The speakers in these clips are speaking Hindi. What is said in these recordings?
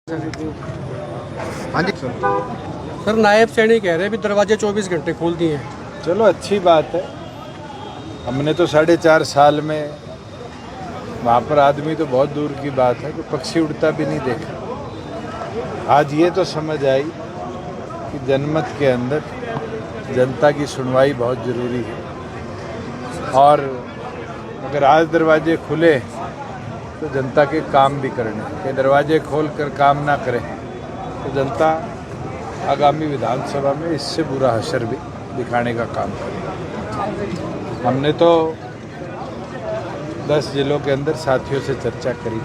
हाँ जी सर, नायब सैनी कह रहे हैं भी दरवाजे 24 घंटे खोल दिए हैं। चलो अच्छी बात है। हमने तो 4.5 साल में वहाँ पर आदमी तो बहुत दूर की बात है, कोई पक्षी उड़ता भी नहीं देखा। आज ये तो समझ आई कि जनमत के अंदर जनता की सुनवाई बहुत ज़रूरी है, और अगर आज दरवाजे खुले तो जनता के काम भी करने के दरवाजे खोल कर काम ना करें तो जनता आगामी विधानसभा में इससे बुरा हशर भी दिखाने का काम करेगी। हमने तो 10 जिलों के अंदर साथियों से चर्चा करी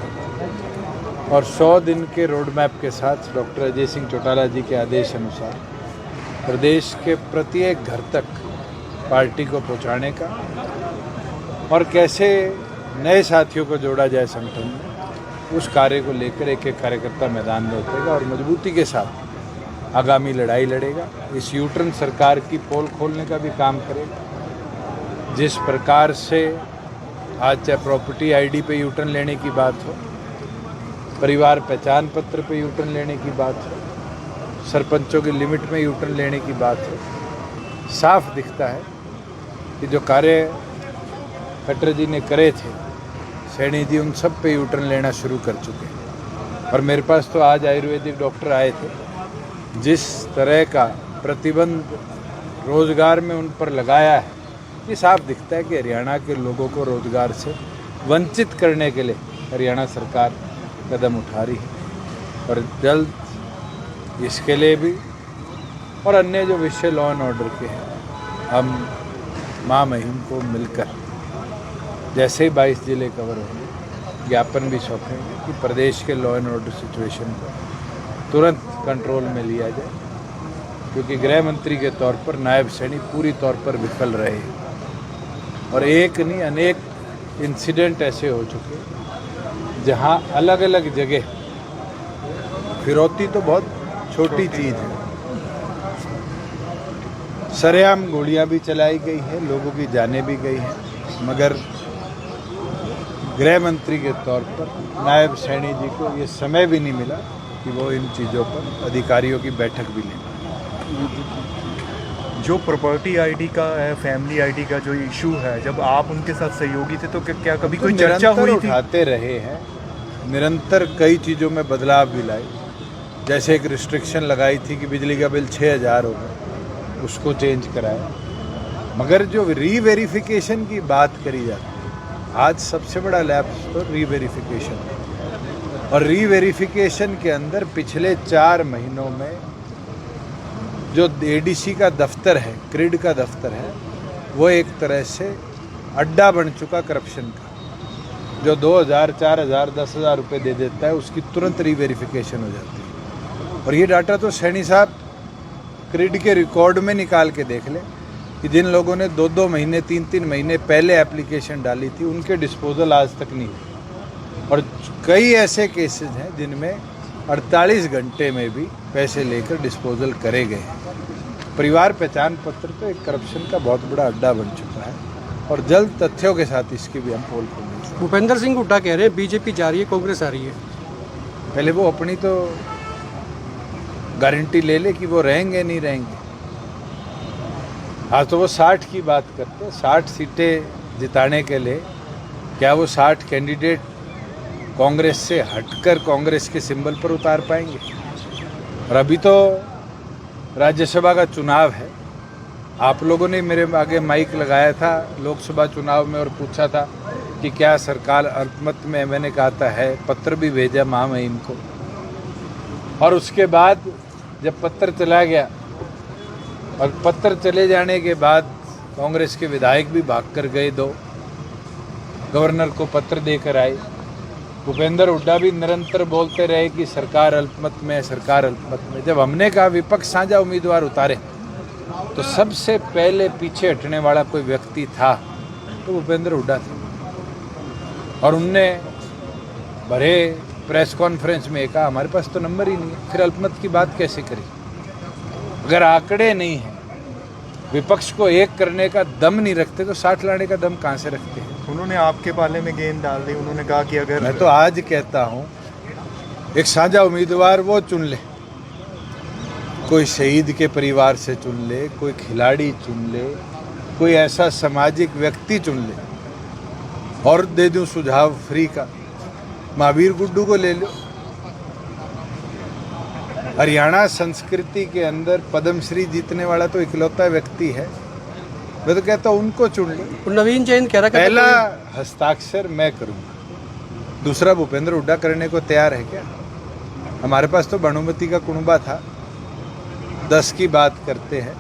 और 100 दिन के रोड मैप के साथ डॉक्टर अजय सिंह चौटाला जी के आदेश अनुसार प्रदेश के प्रत्येक घर तक पार्टी को पहुंचाने का और कैसे नए साथियों को जोड़ा जाए संगठन में, उस कार्य को लेकर एक एक कार्यकर्ता मैदान में उतरेगा और मजबूती के साथ आगामी लड़ाई लड़ेगा। इस यूटर्न सरकार की पोल खोलने का भी काम करेगा। जिस प्रकार से आज चाहे प्रॉपर्टी आईडी पे यूटर्न लेने की बात हो, परिवार पहचान पत्र पे यूटर्न लेने की बात हो, सरपंचों की लिमिट में यूटर्न लेने की बात हो, साफ दिखता है कि जो कार्य खट्टर जी ने करे थे, सैनी जी उन सब पे यूटर्न लेना शुरू कर चुके हैं। और मेरे पास तो आज आयुर्वेदिक डॉक्टर आए थे, जिस तरह का प्रतिबंध रोज़गार में उन पर लगाया है, ये साफ दिखता है कि हरियाणा के लोगों को रोज़गार से वंचित करने के लिए हरियाणा सरकार कदम उठा रही है। और जल्द इसके लिए भी और अन्य जो विषय लॉ एंड ऑर्डर के हैं, हम महामहिम को मिलकर जैसे ही 22 जिले कवर होंगे ज्ञापन भी सौंपेंगे कि प्रदेश के लॉ एंड ऑर्डर सिचुएशन को तुरंत कंट्रोल में लिया जाए, क्योंकि गृह मंत्री के तौर पर नायब सैनी पूरी तौर पर विफल रहे हैं। और एक नहीं अनेक इंसिडेंट ऐसे हो चुके जहां अलग अलग जगह फिरौती तो बहुत छोटी चीज़ है, सरेआम गोलियां भी चलाई गई हैं, लोगों की जानें भी गई हैं, मगर गृह मंत्री के तौर पर नायब सैनी जी को ये समय भी नहीं मिला कि वो इन चीज़ों पर अधिकारियों की बैठक भी लें। जो प्रॉपर्टी आईडी का है, फैमिली आईडी का जो इशू है, जब आप उनके साथ सहयोगी थे तो क्या कभी कोई चर्चा हुई थी? उठाते रहे हैं, निरंतर कई चीज़ों में बदलाव भी लाए। जैसे एक रिस्ट्रिक्शन लगाई थी कि बिजली का बिल 6000 हो गया, उसको चेंज कराया। मगर जो रीवेरिफिकेशन की बात करी जाती है, आज सबसे बड़ा लैप्स तो रीवेरिफिकेशन है। और रीवेरिफिकेशन के अंदर पिछले 4 महीनों में जो एडीसी का दफ्तर है, क्रिड का दफ्तर है, वो एक तरह से अड्डा बन चुका करप्शन का। जो 2000, 4000, 10,000 रुपये दे देता है, उसकी तुरंत रीवेरिफिकेशन हो जाती है। और ये डाटा तो सैनी साहब क्रिड के रिकॉर्ड में निकाल के देख लें कि जिन लोगों ने 2-2 महीने, 3-3 महीने पहले एप्लीकेशन डाली थी, उनके डिस्पोजल आज तक नहीं हुए। और कई ऐसे केसेस हैं जिनमें 48 घंटे में भी पैसे लेकर डिस्पोजल करे गए हैं। परिवार पहचान पत्र तो एक करप्शन का बहुत बड़ा अड्डा बन चुका है, और जल्द तथ्यों के साथ इसकी भी हम पोल खोलेंगे। भूपेंद्र सिंह हुड्डा कह रहे हैं बीजेपी जा रही है, कांग्रेस आ रही है। पहले वो अपनी तो गारंटी ले ले कि वो रहेंगे नहीं रहेंगे। हाँ, तो वो 60 की बात करते हैं, 60 सीटें जिताने के लिए क्या वो 60 कैंडिडेट कांग्रेस से हटकर कांग्रेस के सिंबल पर उतार पाएंगे? और अभी तो राज्यसभा का चुनाव है। आप लोगों ने मेरे आगे माइक लगाया था लोकसभा चुनाव में और पूछा था कि क्या सरकार अल्पमत में? मैंने कहा था है, पत्र भी भेजा महामहिम को। और उसके बाद जब पत्र चला गया और पत्र चले जाने के बाद कांग्रेस के विधायक भी भागकर गए, 2 गवर्नर को पत्र देकर आए। भूपेंद्र हुड्डा भी निरंतर बोलते रहे कि सरकार अल्पमत में है, सरकार अल्पमत में। जब हमने कहा विपक्ष साझा उम्मीदवार उतारे, तो सबसे पहले पीछे हटने वाला कोई व्यक्ति था तो भूपेंद्र हुड्डा था। और उनने भरे प्रेस कॉन्फ्रेंस में कहा हमारे पास तो नंबर ही नहीं है, फिर अल्पमत की बात कैसे करें? अगर आंकड़े नहीं हैं, विपक्ष को एक करने का दम नहीं रखते, तो 60 लाने का दम कहाँ से रखते हैं? उन्होंने आपके पाले में गेंद डाल दी। उन्होंने कहा कि अगर मैं तो आज कहता हूँ एक साझा उम्मीदवार वो चुन ले, कोई शहीद के परिवार से चुन ले, कोई खिलाड़ी चुन ले, कोई ऐसा सामाजिक व्यक्ति चुन ले। और दे दूं सुझाव फ्री का, महावीर गुड्डू को ले लो। हरियाणा संस्कृति के अंदर पद्मश्री जीतने वाला तो इकलौता व्यक्ति है, मैं तो कहता हूं उनको चुन लो। नवीन जैन कह रहा है पहला हस्ताक्षर मैं करूंगा, दूसरा भूपेंद्र हुड्डा करने को तैयार है क्या? हमारे पास तो भानुमति का कुनबा था, 10 की बात करते हैं।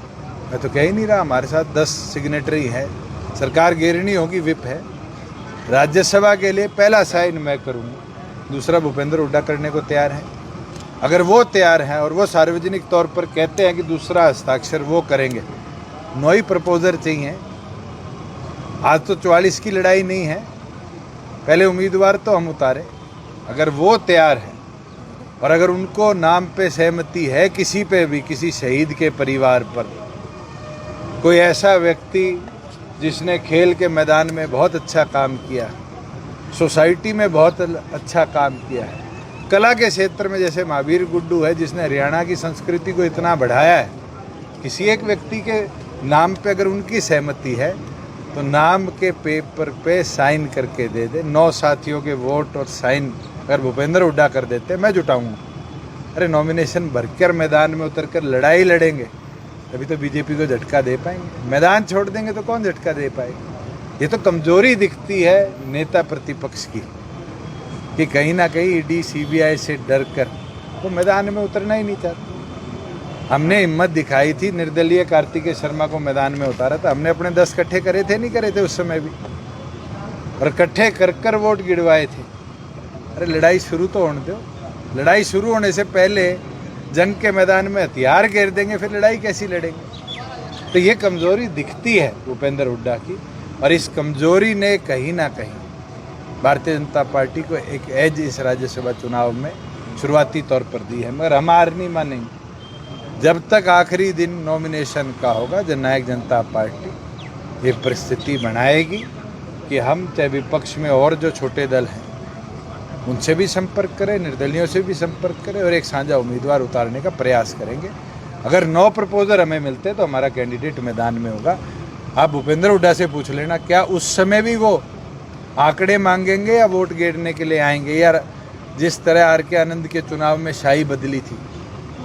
मैं तो कह ही नहीं रहा, हमारे साथ 10 सिग्नेटरी है, सरकार गिरनी होगी, विप है। राज्यसभा के लिए पहला साइन मैं करूंगा, दूसरा भूपेंद्र हुड्डा करने को तैयार है। अगर वो तैयार हैं और वो सार्वजनिक तौर पर कहते हैं कि दूसरा हस्ताक्षर वो करेंगे, 9 ही प्रपोजर चाहिए। आज तो 44 की लड़ाई नहीं है, पहले उम्मीदवार तो हम उतारे। अगर वो तैयार है और अगर उनको नाम पे सहमति है किसी पे भी, किसी शहीद के परिवार पर, कोई ऐसा व्यक्ति जिसने खेल के मैदान में बहुत अच्छा काम किया, सोसाइटी में बहुत अच्छा काम किया है, कला के क्षेत्र में जैसे महावीर गुड्डू है जिसने हरियाणा की संस्कृति को इतना बढ़ाया है, किसी एक व्यक्ति के नाम पे अगर उनकी सहमति है तो नाम के पेपर पे साइन करके दे दे। 9 साथियों के वोट और साइन अगर भूपेंद्र हुड्डा कर देते, मैं जुटाऊंगा। अरे नॉमिनेशन भरकर मैदान में उतर कर लड़ाई लड़ेंगे तभी तो बीजेपी को झटका दे पाएंगे। मैदान छोड़ देंगे तो कौन झटका दे पाएगा? ये तो कमजोरी दिखती है नेता प्रतिपक्ष की कि कहीं ना कहीं ईडी सीबीआई से डर कर वो मैदान में उतरना ही नहीं चाहते। हमने हिम्मत दिखाई थी, निर्दलीय कार्तिकेय शर्मा को मैदान में उतारा था। हमने अपने 10 इकट्ठे करे थे, नहीं करे थे उस समय भी, और इकट्ठे कर कर वोट गिरवाए थे। अरे लड़ाई शुरू तो होने दो, लड़ाई शुरू होने से पहले जंग के मैदान में हथियार घेर देंगे, फिर लड़ाई कैसी लड़ेंगे? तो ये कमजोरी दिखती है भूपेंद्र हुड्डा की, और इस कमजोरी ने कहीं ना कहीं भारतीय जनता पार्टी को एक एज इस राज्यसभा चुनाव में शुरुआती तौर पर दी है। मगर हम हार नहीं मानेंगे जब तक आखिरी दिन नॉमिनेशन का होगा। जननायक जनता पार्टी ये परिस्थिति बनाएगी कि हम चाहे विपक्ष में और जो छोटे दल हैं उनसे भी संपर्क करें, निर्दलियों से भी संपर्क करें और एक साझा उम्मीदवार उतारने का प्रयास करेंगे। अगर 9 प्रपोजल हमें मिलते हैं तो हमारा कैंडिडेट मैदान में होगा। आप भूपेंद्र हुड्डा से पूछ लेना, क्या उस समय भी वो आंकड़े मांगेंगे या वोट गिरने के लिए आएंगे? यार जिस तरह आर के आनंद के चुनाव में शाही बदली थी,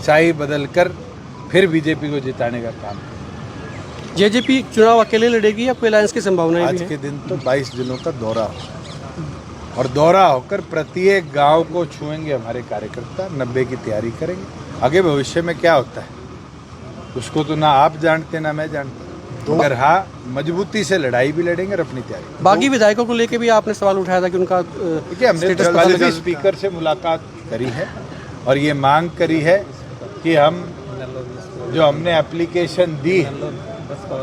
शाही बदल कर फिर बीजेपी को जिताने का काम। जेजेपी चुनाव अकेले लड़ेगी या कोई अलायंस की संभावना है? आज के दिन तो 22 जिलों का दौरा हो और दौरा होकर प्रत्येक गांव को छुएंगे हमारे कार्यकर्ता, 90 की तैयारी करेंगे। आगे भविष्य में क्या होता है उसको तो ना आप जानते ना मैं जानता, मगर हाँ मजबूती से लड़ाई भी लड़ेंगे और अपनी तैयारी। बागी विधायकों को लेकर भी आपने सवाल उठाया था कि उनका देखिए, हमने जल्द ही स्पीकर से मुलाकात करी है और ये मांग करी है कि हम जो हमने एप्लीकेशन दी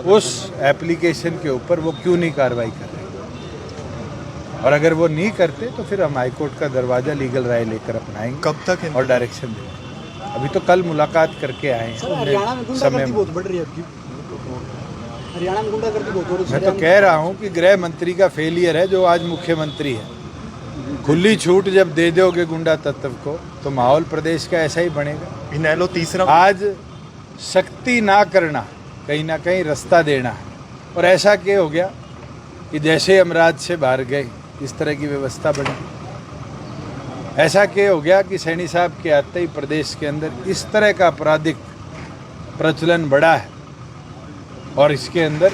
उस एप्लीकेशन के ऊपर वो क्यों नहीं कार्रवाई कर रहे, और अगर वो नहीं करते तो फिर हम हाईकोर्ट का दरवाजा लीगल राय लेकर अपनाएंगे। कब तक और डायरेक्शन देंगे। अभी तो कल मुलाकात करके आए हैं। हरियाणा में गुंडागर्दी बहुत बढ़ रही है आपकी, हरियाणा में गुंडागर्दी बहुत हो रही है। मैं तो कह रहा हूँ कि गृह मंत्री का फेलियर है जो आज मुख्यमंत्री है। खुली छूट जब दे दोगे गुंडा तत्व को तो माहौल प्रदेश का ऐसा ही बनेगा। इनेलो तीसरा आज सख्ती ना करना कहीं ना कहीं रास्ता देना है, और ऐसा क्या हो गया कि जैसे हम राज्य से बाहर गए इस तरह की व्यवस्था बन गई। ऐसा क्या हो गया कि सैनी साहब के आते ही प्रदेश के अंदर इस तरह का आपराधिक प्रचलन बढ़ा है, और इसके अंदर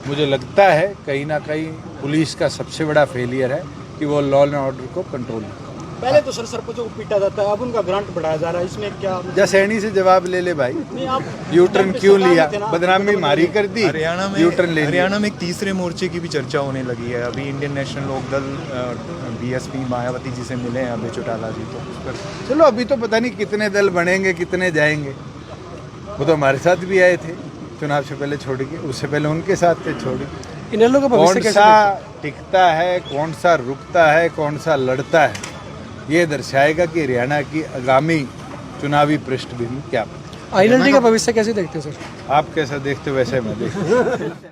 मुझे लगता है कहीं ना कहीं पुलिस का सबसे बड़ा फेलियर है कि वो लॉ एंड ऑर्डर को कंट्रोल। पहले तो सरपंचों को पीटा जाता है, अब उनका ग्रांट बढ़ाया जा रहा है, इसमें क्या? जा सैनी से जवाब ले ले भाई, नहीं, आप यूटर्न क्यों लिया, बदनामी मारी कर दी, हरियाणा में यूटर्न ले लिया। हरियाणा में एक तीसरे मोर्चे की भी चर्चा होने लगी है। अभी Indian National Lok Dal BSP Mayawati ji से मिले हैं अभय चौटाला जी, तो उस पर चलो अभी तो पता नहीं कितने दल बनेंगे, कितने जाएंगे। वो तो हमारे साथ भी आए थे चुनाव से पहले छोड़ के, उससे पहले उनके साथ थे छोड़ के। इनेलो का भविष्य कौन कैसे सा टिकता है, कौन सा रुकता है, कौन सा लड़ता है, ये दर्शाएगा कि हरियाणा की आगामी चुनावी पृष्ठभूमि क्या है। आईएनएलडी का भविष्य कैसे देखते हैं सर? आप कैसा देखते हो वैसे मैं देखता हूं।